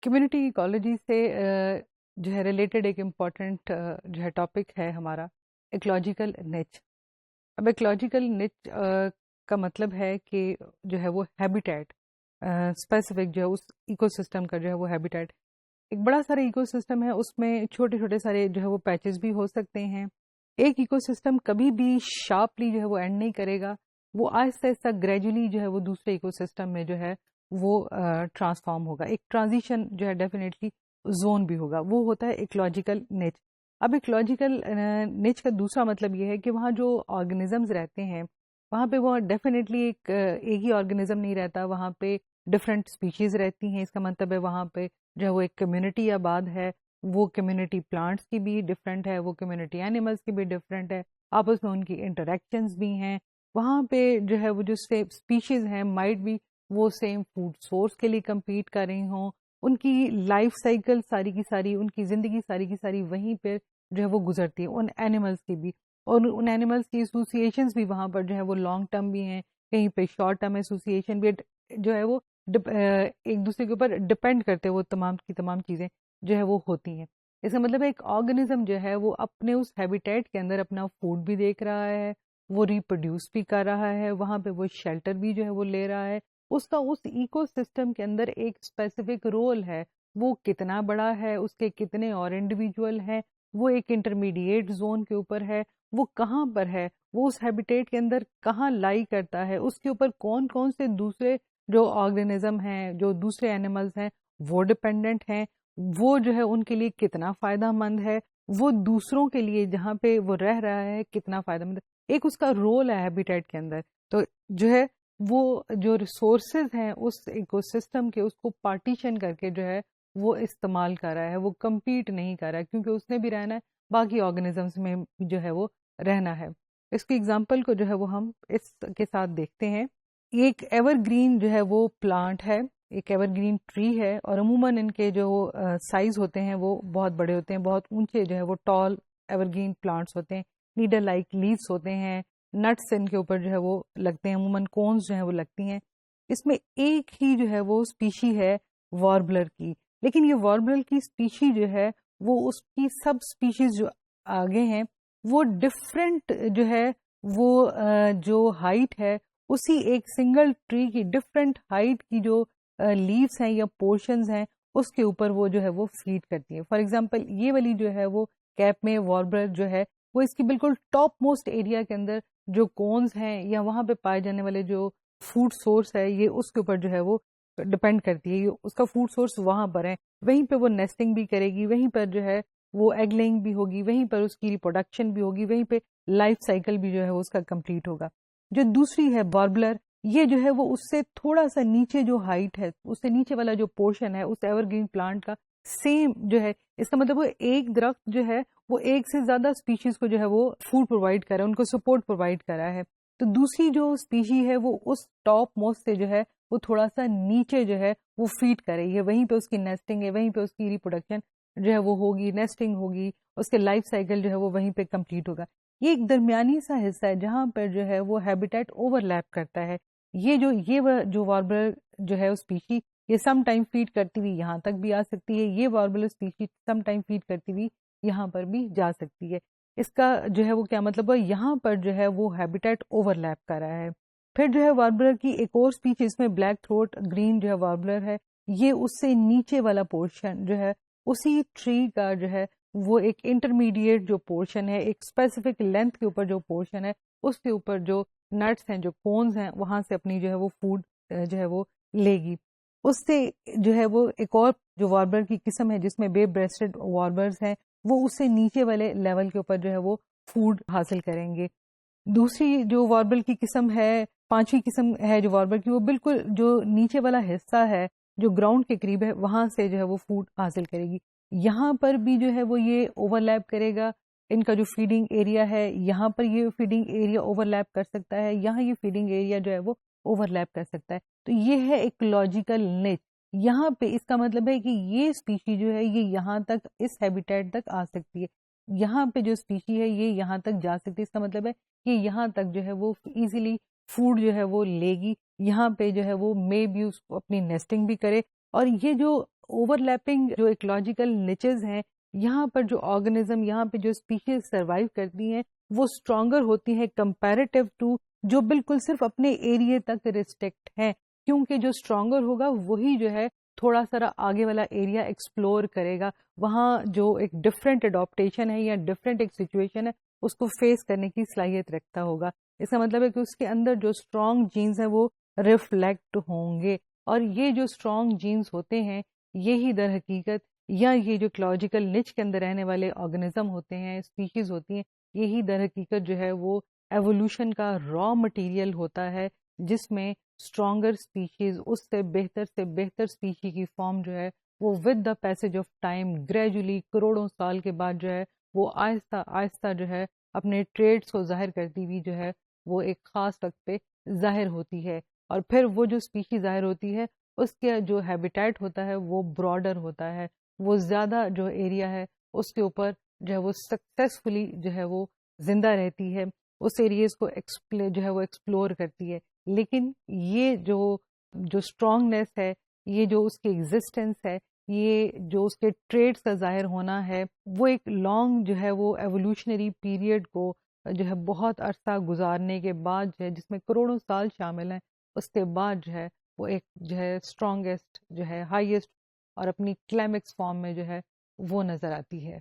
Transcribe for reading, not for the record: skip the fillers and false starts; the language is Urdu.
کمیونٹی ایکالوجی سے جو ہے ریلیٹڈ ایک امپورٹنٹ جو ہے ٹاپک ہے ہمارا ایکولوجیکل نچ. اب ایکولوجیکل نچ کا مطلب ہے کہ جو ہے وہ ہیبیٹیٹ اسپیسیفک جو ہے اس ایکو سسٹم کا جو ہے وہ ہیبیٹیٹ. ایک بڑا سارا ایکو سسٹم ہے, اس میں چھوٹے چھوٹے سارے جو ہے وہ پیچز بھی ہو سکتے ہیں. ایک ایکو سسٹم کبھی بھی شارپلی جو ہے وہ اینڈ نہیں کرے گا, وہ آہستہ آہستہ گریجولی جو ہے وہ دوسرے ایکو سسٹم میں جو ہے وہ ٹرانسفارم ہوگا. ایک ٹرانزیشن جو ہے ڈیفینیٹلی زون بھی ہوگا, وہ ہوتا ہے ایکولوجیکل نچ. اب ایکولوجیکل نچ کا دوسرا مطلب یہ ہے کہ وہاں جو آرگنزمز رہتے ہیں وہاں پہ وہ ڈیفینیٹلی ایک ہی آرگنزم نہیں رہتا, وہاں پہ ڈفرینٹ اسپیشیز رہتی ہیں. اس کا مطلب ہے وہاں پہ جو ہے وہ ایک کمیونٹی آباد ہے, وہ کمیونٹی پلانٹس کی بھی ڈفرینٹ ہے, وہ کمیونٹی اینیملس کی بھی ڈفرینٹ ہے, آپس میں ان کی انٹریکشنز بھی ہیں. وہاں پہ جو ہے وہ جو اسپیشیز ہیں مائٹ بھی وہ سیم فوڈ سورس کے لیے کمپیٹ کر رہی ہوں, ان کی لائف سائیکل ساری کی ساری, ان کی زندگی ساری کی ساری وہیں پہ جو ہے وہ گزرتی ہے, ان اینیملس کی بھی. اور ان اینیملس کی ایسوسیشنز بھی وہاں پر جو ہے وہ لانگ ٹرم بھی ہیں, کہیں پہ شارٹ ٹرم ایسوسیشن بھی جو ہے وہ ایک دوسرے کے اوپر ڈپینڈ کرتے وہ تمام کی تمام چیزیں جو ہے وہ ہوتی ہیں. اس کا مطلب ہے ایک آرگنزم جو ہے وہ اپنے اس ہیبیٹیٹ کے اندر اپنا فوڈ بھی دیکھ رہا ہے, وہ ریپروڈیوس بھی کر رہا ہے, وہاں پہ وہ شیلٹر بھی جو ہے وہ لے رہا ہے. اس کا اس ایکو سسٹم کے اندر ایک اسپیسیفک رول ہے, وہ کتنا بڑا ہے, اس کے کتنے اور انڈیویجول ہیں, وہ ایک انٹرمیڈیٹ زون کے اوپر ہے, وہ کہاں پر ہے, وہ اس ہیبیٹیٹ کے اندر کہاں لائی کرتا ہے, اس کے اوپر کون کون سے دوسرے جو آرگنزم ہیں, جو دوسرے اینیملز ہیں وہ ڈپینڈنٹ ہیں, وہ جو ہے ان کے لیے کتنا فائدہ مند ہے, وہ دوسروں کے لیے جہاں پہ وہ رہ رہا ہے کتنا فائدہ مند ہے. ایک اس کا رول ہے ہیبیٹیٹ کے اندر. تو جو ہے وہ جو ریسورسز ہیں اس ایکو سسٹم کے, اس کو پارٹیشن کر کے جو ہے وہ استعمال کر رہا ہے, وہ کمپیٹ نہیں کر رہا ہے, کیونکہ اس نے بھی رہنا ہے, باقی آرگنزمس میں جو ہے وہ رہنا ہے. اس کی اگزامپل کو جو ہے وہ ہم اس کے ساتھ دیکھتے ہیں. ایک ایور گرین جو ہے وہ پلانٹ ہے, ایک ایور گرین ٹری ہے, اور عموماً ان کے جو سائز ہوتے ہیں وہ بہت بڑے ہوتے ہیں, بہت اونچے جو ہے وہ ٹال ایور گرین پلانٹس ہوتے ہیں, نیڈل لائک لیوز ہوتے ہیں, نٹس ان کے اوپر جو ہے وہ لگتے ہیں, عموماً کونز جو ہے وہ لگتی ہیں. اس میں ایک ہی جو ہے وہ اسپیشی ہے واربلر کی, لیکن یہ واربلر کی اسپیشی جو ہے وہ اس کی سب اسپیشیز جو آگے ہیں وہ ڈفرینٹ جو ہے وہ جو ہائٹ ہے اسی ایک سنگل ٹری کی ڈفرینٹ ہائٹ کی جو لیوس ہیں یا پورشنز ہیں اس کے اوپر وہ جو ہے وہ فیڈ کرتی ہے. فار ایگزامپل یہ والی جو ہے وہ کیپ میں واربلر جو ہے وہ اس کی بالکل ٹاپ موسٹ ایریا کے اندر جو کونز ہیں یا وہاں پہ پائے جانے والے جو فوڈ سورس ہے یہ اس کے اوپر جو ہے وہ ڈپینڈ کرتی ہے, یہ اس کا فوڈ سورس وہاں پر ہے, وہیں پہ وہ نیسٹنگ بھی کرے گی, وہیں پر جو ہے وہ ایگ لیئنگ بھی ہوگی, وہیں پر اس کی ریپروڈکشن بھی ہوگی, وہیں پہ لائف سائیکل بھی جو ہے وہ اس کا کمپلیٹ ہوگا. جو دوسری ہے واربلر, یہ جو ہے وہ اس سے تھوڑا سا نیچے جو ہائٹ ہے, اس سے نیچے والا جو پورشن ہے اس ایور گرین پلانٹ کا سیم جو ہے, اس کا مطلب وہ ایک درخت جو ہے وہ ایک سے زیادہ اسپیشیز کو جو ہے وہ فوڈ پرووائڈ کر رہا ہے, ان کو سپورٹ پرووائڈ کر رہا ہے. تو دوسری جو اسپیشی ہے وہ اس ٹاپ موسٹ سے جو ہے وہ تھوڑا سا نیچے جو ہے وہ فیڈ کر رہی ہے, وہیں پہ اس کی نیسٹنگ ہے, وہیں پہ اس کی ریپروڈکشن جو ہے وہ ہوگی, نیسٹنگ ہوگی, اس کے لائف سائیکل جو ہے وہ وہیں پہ کمپلیٹ ہوگا. یہ ایک درمیانی سا حصہ ہے جہاں پر جو ہے وہ ہیبیٹیٹ اوور لیپ کرتا ہے. یہ جو واربلر جو ہے اسپیشی یہ سم ٹائم فیڈ کرتی ہوئی یہاں تک بھی آ سکتی ہے, یہ warbler species some time feed کرتی ہوئی یہاں پر بھی جا سکتی ہے. اس کا جو ہے وہ کیا مطلب ہے, یہاں پر جو ہے وہ ہیبیٹیٹ اوور لیپ کر رہا ہے. پھر جو ہے واربلر کی ایک اور اسپیچ اس میں بلیک تھروٹ گرین جو ہے واربلر ہے, یہ اس سے نیچے والا پورشن جو ہے اسی ٹری کا جو ہے وہ ایک انٹرمیڈیٹ جو پورشن ہے, ایک اسپیسیفک لینتھ کے اوپر جو پورشن ہے اس کے اوپر جو نٹس ہیں, جو کونز ہیں, وہاں سے اپنی جو ہے وہ فوڈ جو ہے وہ لے گی. اس سے جو ہے وہ ایک اور جو واربلر کی قسم ہے جس میں بے بریسٹڈ واربلرز ہیں, وہ اس سے نیچے والے لیول کے اوپر جو ہے وہ فوڈ حاصل کریں گے. دوسری جو واربل کی قسم ہے, پانچویں قسم ہے جو واربل کی, وہ بالکل جو نیچے والا حصہ ہے جو گراؤنڈ کے قریب ہے وہاں سے جو ہے وہ فوڈ حاصل کرے گی. یہاں پر بھی جو ہے وہ یہ اوور لیپ کرے گا, ان کا جو فیڈنگ ایریا ہے یہاں پر یہ فیڈنگ ایریا اوور لیپ کر سکتا ہے, یہاں یہ فیڈنگ ایریا جو ہے وہ اوور لیپ کر سکتا ہے. تو یہ ہے ایکولوجیکل نچ. یہاں پہ اس کا مطلب ہے کہ یہ اسپیشی جو ہے یہ یہاں تک اس ہیبیٹیٹ تک آ سکتی ہے, یہاں پہ جو اسپیشی ہے یہ یہاں تک جا سکتی ہے. اس کا مطلب ہے کہ یہاں تک جو ہے وہ ایزیلی فوڈ جو ہے وہ لے گی, یہاں پہ جو ہے وہ مے بھی اس کو اپنی نیسٹنگ بھی کرے. اور یہ جو اوورلیپنگ جو ایکولوجیکل نیچز ہیں، یہاں پر جو آرگنزم، یہاں پہ جو اسپیشیز سروائیو کرتی ہیں وہ اسٹرانگر ہوتی ہیں کمپیریٹیو ٹو جو بالکل صرف اپنے ایریے تک ریسٹرکٹ ہیں، کیونکہ جو اسٹرانگر ہوگا وہی جو ہے تھوڑا سا آگے والا ایریا ایکسپلور کرے گا، وہاں جو ایک ڈفرینٹ اڈاپٹیشن ہے یا ڈفرینٹ ایک سچویشن ہے اس کو فیس کرنے کی صلاحیت رکھتا ہوگا. اس کا مطلب ہے کہ اس کے اندر جو اسٹرانگ جینز ہیں وہ ریفلیکٹ ہوں گے، اور یہ جو اسٹرانگ جینز ہوتے ہیں یہی در حقیقت، یا یہ جو ایکولوجیکل نچ کے اندر رہنے والے آرگنزم ہوتے ہیں، اسپیشیز ہوتی ہیں، یہی در حقیقت جو ہے وہ ایوولوشن کا را مٹیریل ہوتا ہے، جس میں اسٹرانگر اسپیشیز اس سے بہتر اسپیشی کی فارم جو ہے وہ with the passage of time gradually کروڑوں سال کے بعد جو ہے وہ آہستہ آہستہ جو ہے اپنے ٹریڈس کو ظاہر کرتی ہوئی جو ہے وہ ایک خاص وقت پہ ظاہر ہوتی ہے. اور پھر وہ جو اسپیشی ظاہر ہوتی ہے اس کے جو ہیبیٹیٹ ہوتا ہے وہ براڈر ہوتا ہے، وہ زیادہ جو ایریا ہے اس کے اوپر جو ہے وہ سکسیسفلی جو ہے وہ زندہ رہتی ہے، اس ایریاز کو جو ہے وہ ایکسپلور کرتی ہے. لیکن یہ جو اسٹرانگنیس ہے، یہ جو اس کی ایگزسٹنس ہے، یہ جو اس کے ٹریڈس کا ظاہر ہونا ہے، وہ ایک لانگ جو ہے وہ ایوولوشنری پیریڈ کو جو ہے بہت عرصہ گزارنے کے بعد جو ہے، جس میں کروڑوں سال شامل ہیں، اس کے بعد جو ہے وہ ایک جو ہے اسٹرانگیسٹ جو ہے ہائیسٹ اور اپنی کلائمیکس فارم میں جو ہے وہ نظر آتی ہے.